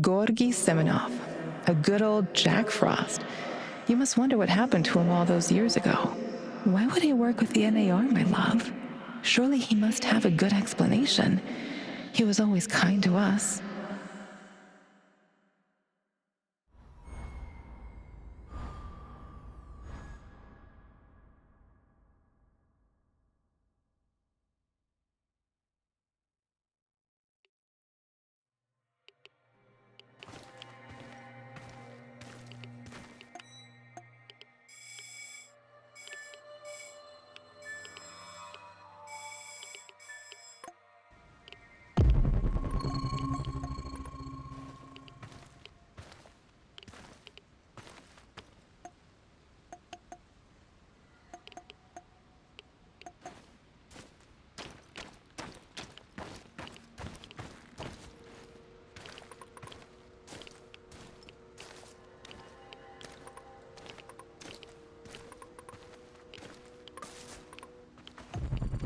Gorgy Semenov, a good old Jack Frost. You must wonder what happened to him all those years ago. Why would he work with the NAR, my love? Surely he must have a good explanation. He was always kind to us.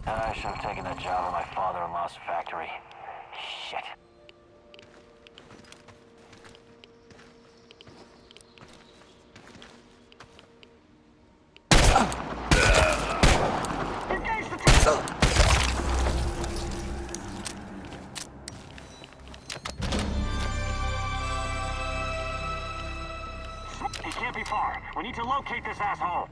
I should have taken that job at my father-in-law's factory. Shit. Engage the tank! He can't be far. We need to locate this asshole.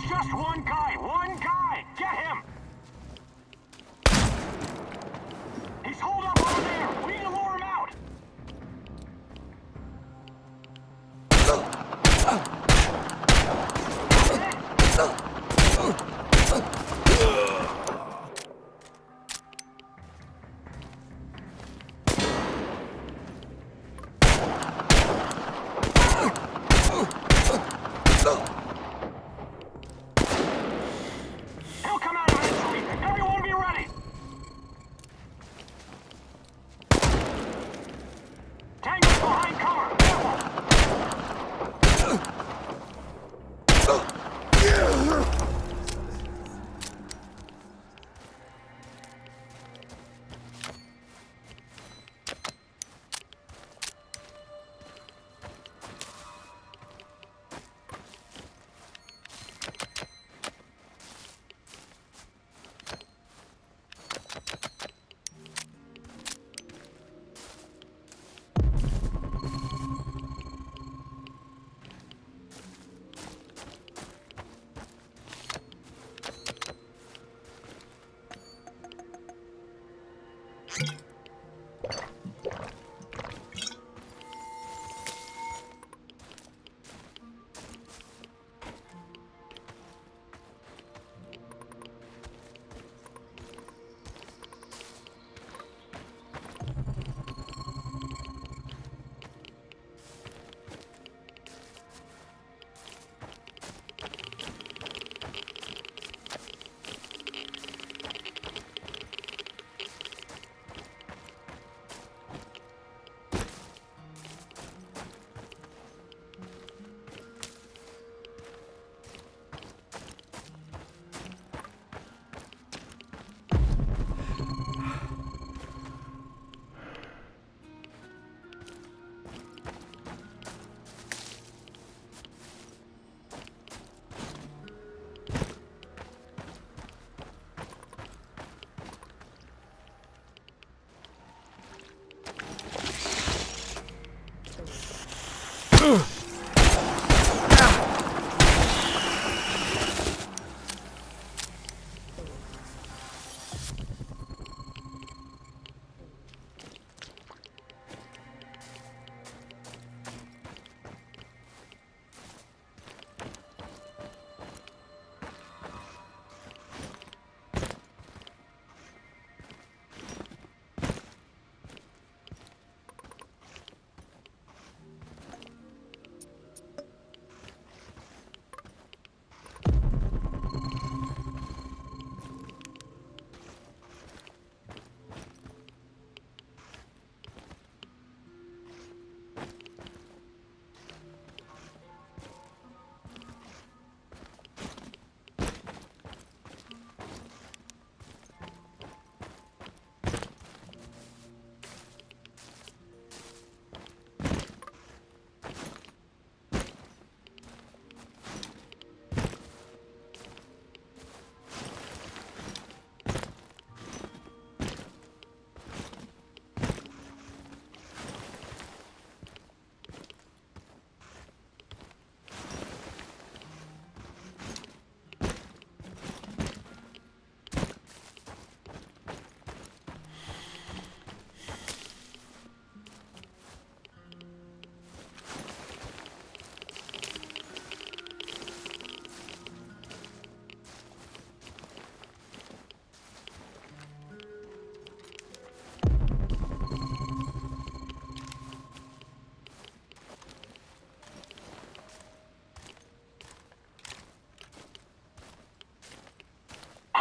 Just one guy! One guy! Get him! He's holed up over there! We need to lure him out! He'll come out eventually! Everyone be ready! Tango's behind cover! Careful!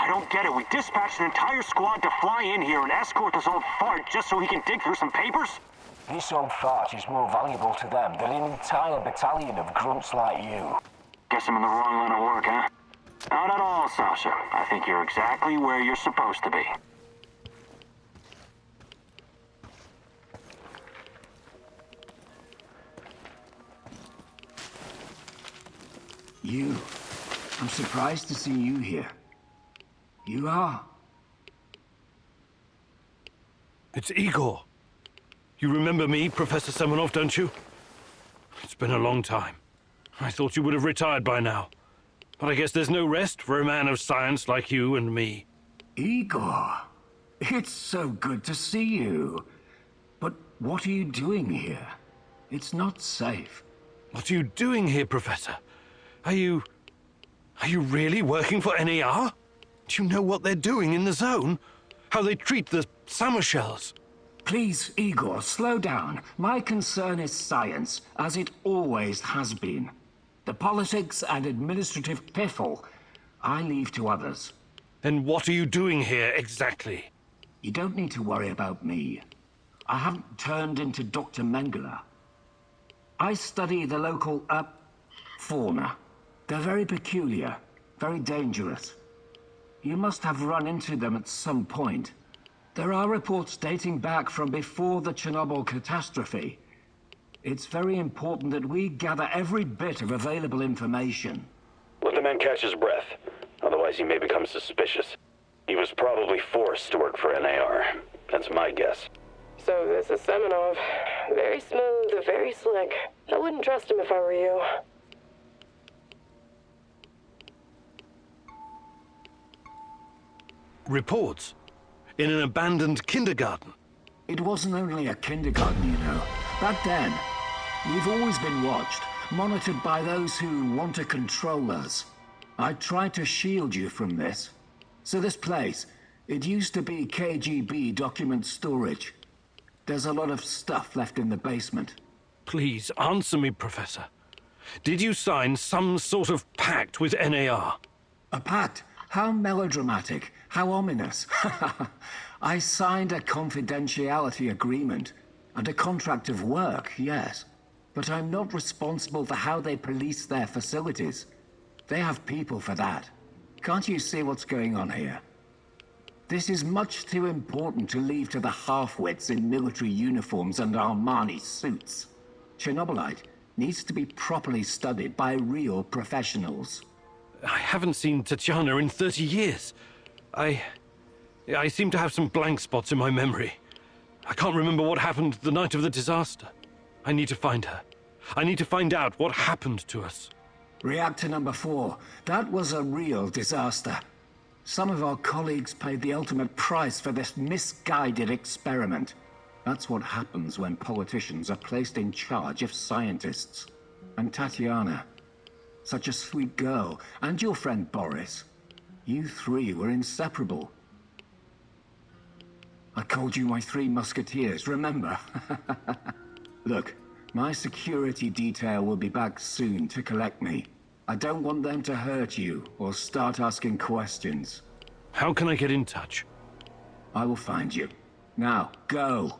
don't get it. We dispatched an entire squad to fly in here and escort this old fart just so he can dig through some papers? This old fart is more valuable to them than an entire battalion of grunts like you. Guess I'm in the wrong line of work, huh? Not at all, Sasha. I think you're exactly where you're supposed to be. You. I'm surprised to see you here. You are. It's Igor. You remember me, Professor Semenov, don't you? It's been a long time. I thought you would have retired by now. But I guess there's no rest for a man of science like you and me. Igor. It's so good to see you. But what are you doing here? It's not safe. What are you doing here, Professor? Are you really working for NAR? Do you know what they're doing in the zone? How they treat the summer shells? Please, Igor, slow down. My concern is science, as it always has been. The politics and administrative piffle, I leave to others. Then what are you doing here exactly? You don't need to worry about me. I haven't turned into Dr. Mengele. I study the local, fauna. They're very peculiar, very dangerous. You must have run into them at some point. There are reports dating back from before the Chernobyl catastrophe. It's very important that we gather every bit of available information. Let the man catch his breath. Otherwise he may become suspicious. He was probably forced to work for NAR. That's my guess. So this is Semenov. Very smooth, very slick. I wouldn't trust him if I were you. Reports? In an abandoned kindergarten? It wasn't only a kindergarten, you know. Back then, we've always been watched, monitored by those who want to control us. I tried to shield you from this. So this place, it used to be KGB document storage. There's a lot of stuff left in the basement. Please, answer me, Professor. Did you sign some sort of pact with NAR? A pact? How melodramatic, how ominous. I signed a confidentiality agreement and a contract of work, yes. But I'm not responsible for how they police their facilities. They have people for that. Can't you see what's going on here? This is much too important to leave to the half-wits in military uniforms and Armani suits. Chernobylite needs to be properly studied by real professionals. I haven't seen Tatiana in 30 years. I seem to have some blank spots in my memory. I can't remember what happened the night of the disaster. I need to find her. I need to find out what happened to us. Reactor number 4. That was a real disaster. Some of our colleagues paid the ultimate price for this misguided experiment. That's what happens when politicians are placed in charge of scientists. And Tatiana, such a sweet girl, and your friend Boris. You three were inseparable. I called you my 3 musketeers, remember? Look, my security detail will be back soon to collect me. I don't want them to hurt you or start asking questions. How can I get in touch? I will find you. Now, go.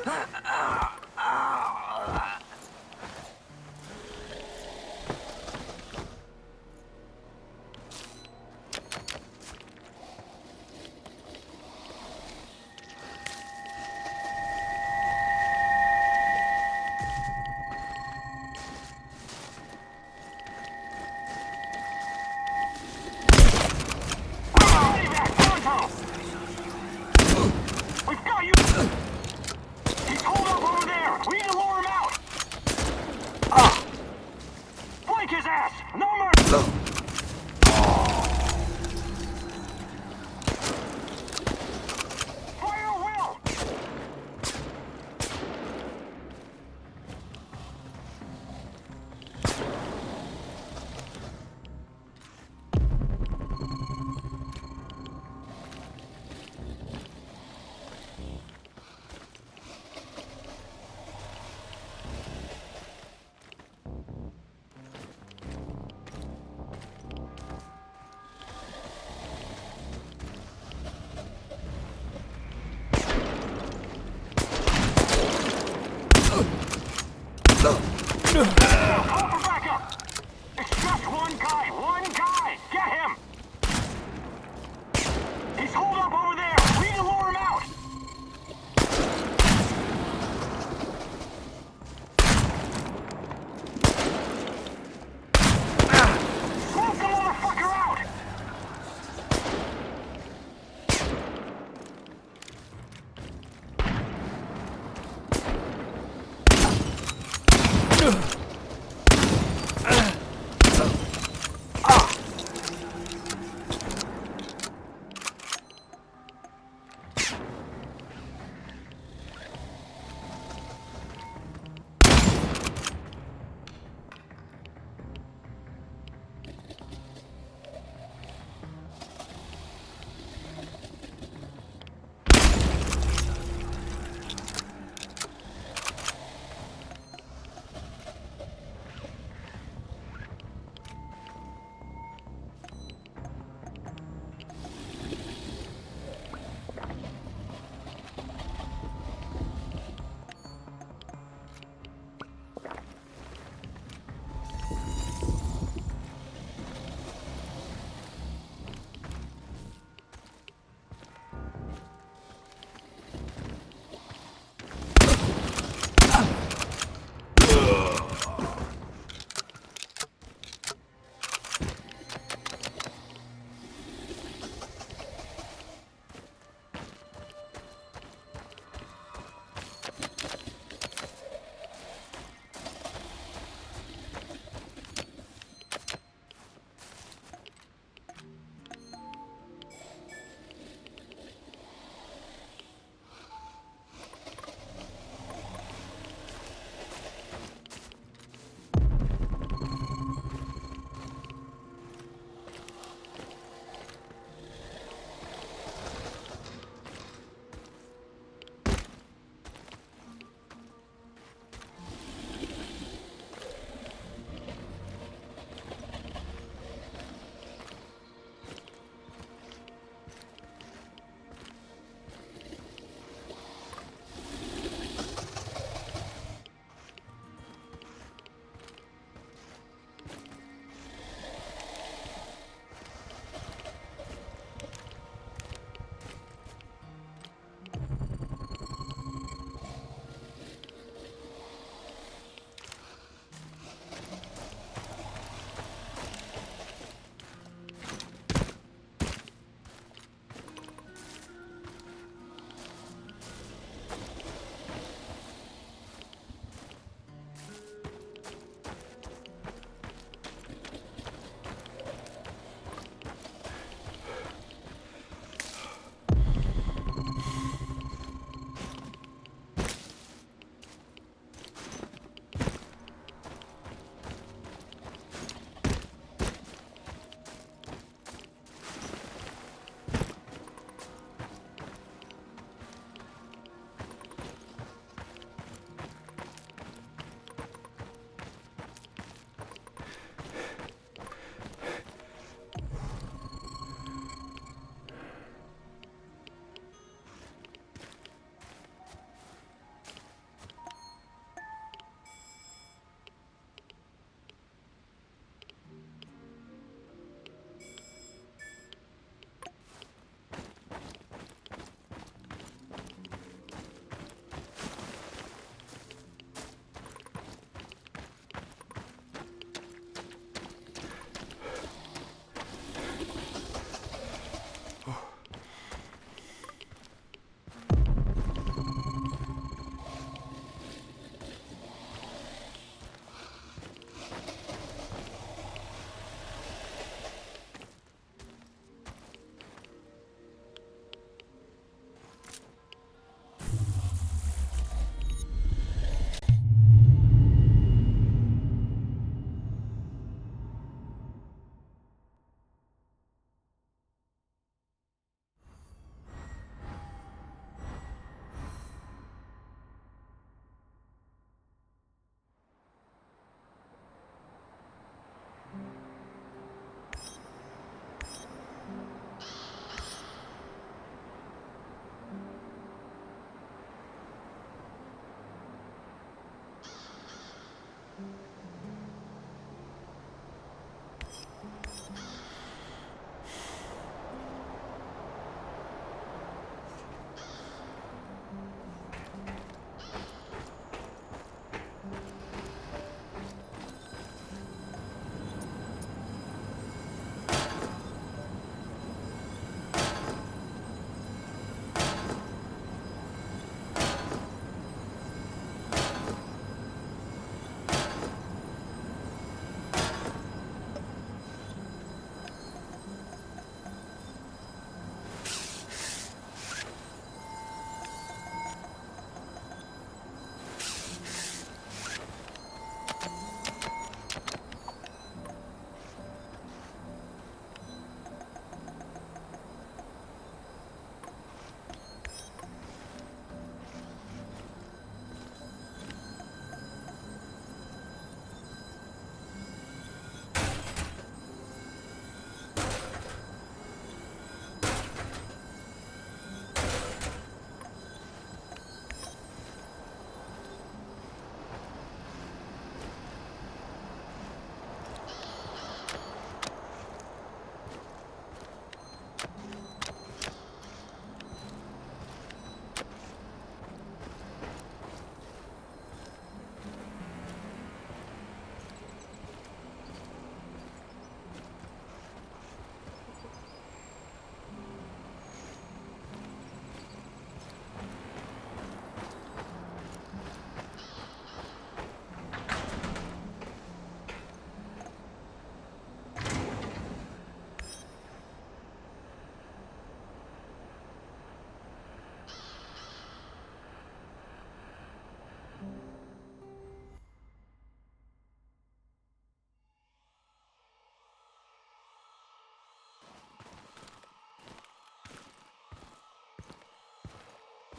We've got you! He's holed up over there! We need to lure him out! Flank his ass! No mercy! Fire at will! Call for backup! It's just one guy! One guy! Get him! He's holed up over there! We need to lure him out! Smoke the motherfucker out!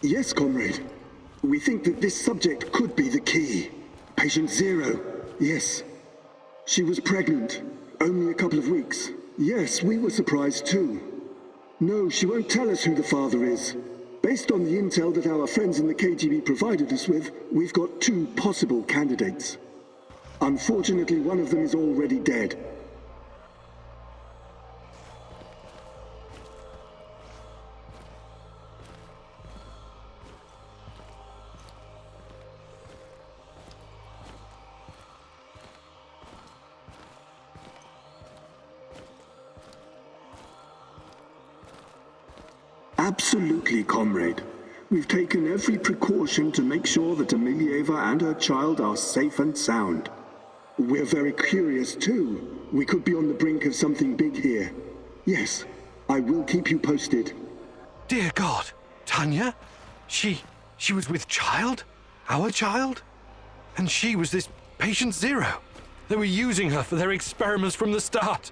Yes, comrade. We think that this subject could be the key. Patient Zero. Yes. She was pregnant. Only a couple of weeks. Yes, we were surprised too. No, she won't tell us who the father is. Based on the intel that our friends in the KGB provided us with, we've got two possible candidates. Unfortunately, one of them is already dead. Absolutely, comrade. We've taken every precaution to make sure that Emilieva and her child are safe and sound. We're very curious too. We could be on the brink of something big here. Yes, I will keep you posted. Dear God, Tanya? She was with child? Our child? And she was this patient Zero. They were using her for their experiments from the start.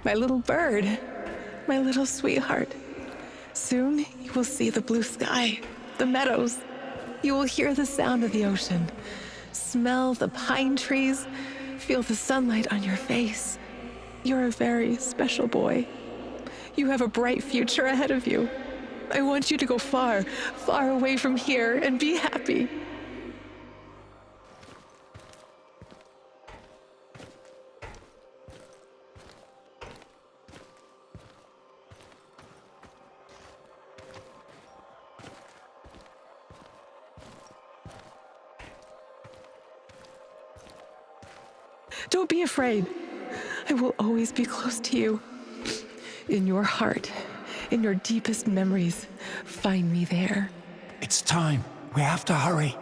My little bird, my little sweetheart. Soon you will see the blue sky, the meadows. You will hear the sound of the ocean, smell the pine trees, feel the sunlight on your face. You're a very special boy. You have a bright future ahead of you. I want you to go far, far away from here and be happy. Don't be afraid. I will always be close to you. In your heart, in your deepest memories, find me there. It's time. We have to hurry.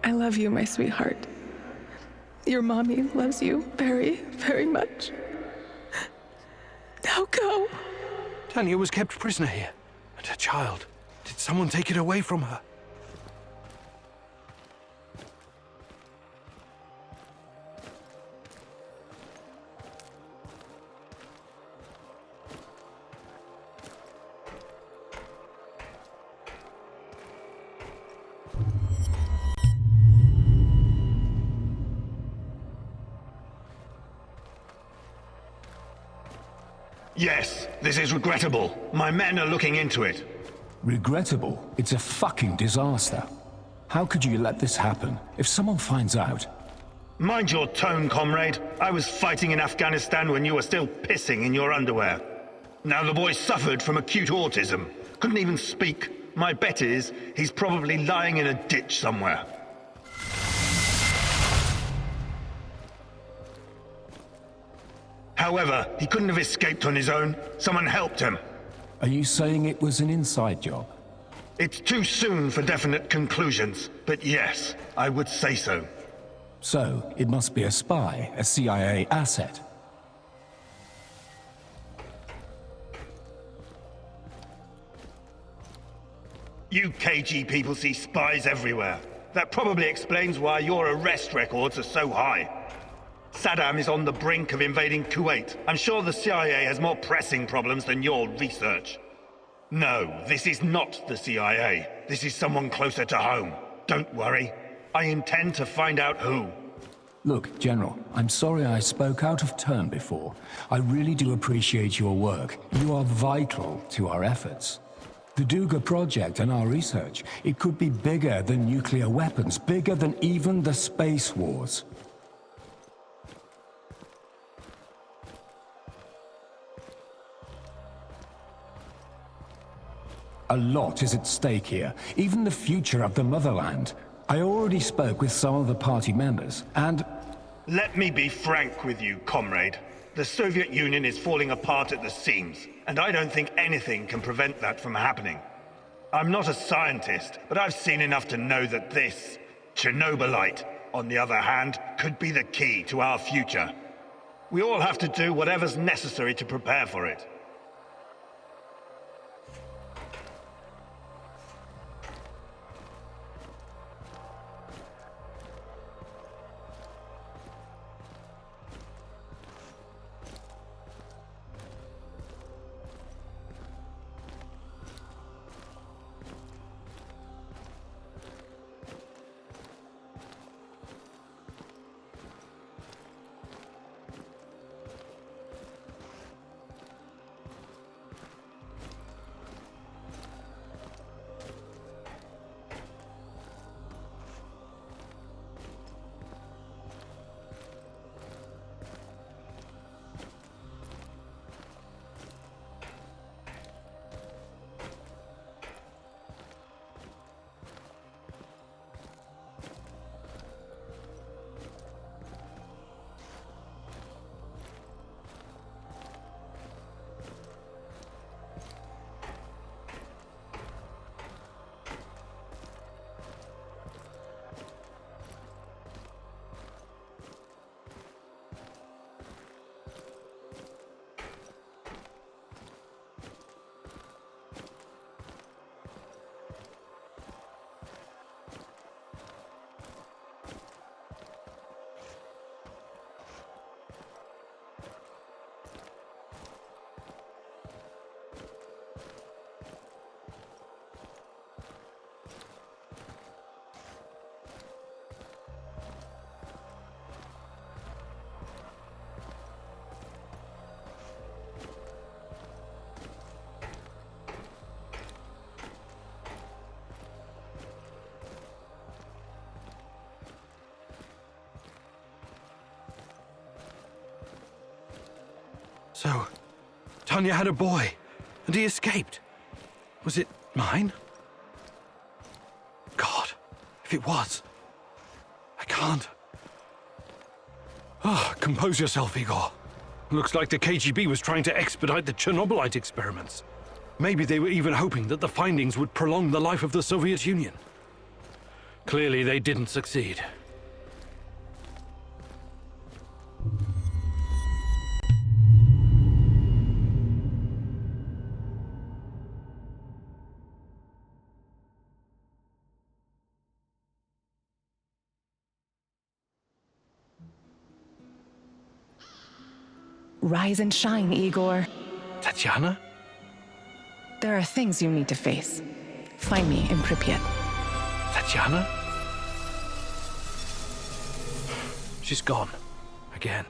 I love you, my sweetheart. Your mommy loves you very, very much. Now go. Tanya was kept prisoner here. And her child. Did someone take it away from her? Yes, this is regrettable. My men are looking into it. Regrettable? It's a fucking disaster. How could you let this happen? If someone finds out... Mind your tone, comrade. I was fighting in Afghanistan when you were still pissing in your underwear. Now the boy suffered from acute autism. Couldn't even speak. My bet is he's probably lying in a ditch somewhere. However, he couldn't have escaped on his own. Someone helped him. Are you saying it was an inside job? It's too soon for definite conclusions, but yes, I would say so. So, it must be a spy, a CIA asset. You KG people see spies everywhere. That probably explains why your arrest records are so high. Saddam is on the brink of invading Kuwait. I'm sure the CIA has more pressing problems than your research. No, this is not the CIA. This is someone closer to home. Don't worry. I intend to find out who. Look, General, I'm sorry I spoke out of turn before. I really do appreciate your work. You are vital to our efforts. The Duga project and our research, it could be bigger than nuclear weapons, bigger than even the space wars. A lot is at stake here, even the future of the motherland. I already spoke with some of the party members, and... Let me be frank with you, comrade. The Soviet Union is falling apart at the seams, and I don't think anything can prevent that from happening. I'm not a scientist, but I've seen enough to know that this, Chernobylite, on the other hand, could be the key to our future. We all have to do whatever's necessary to prepare for it. So, Tanya had a boy, and he escaped. Was it mine? God, if it was, I can't. Compose yourself, Igor. Looks like the KGB was trying to expedite the Chernobylite experiments. Maybe they were even hoping that the findings would prolong the life of the Soviet Union. Clearly, they didn't succeed. Rise and shine, Igor. Tatiana? There are things you need to face. Find me in Pripyat. Tatiana? She's gone. Again.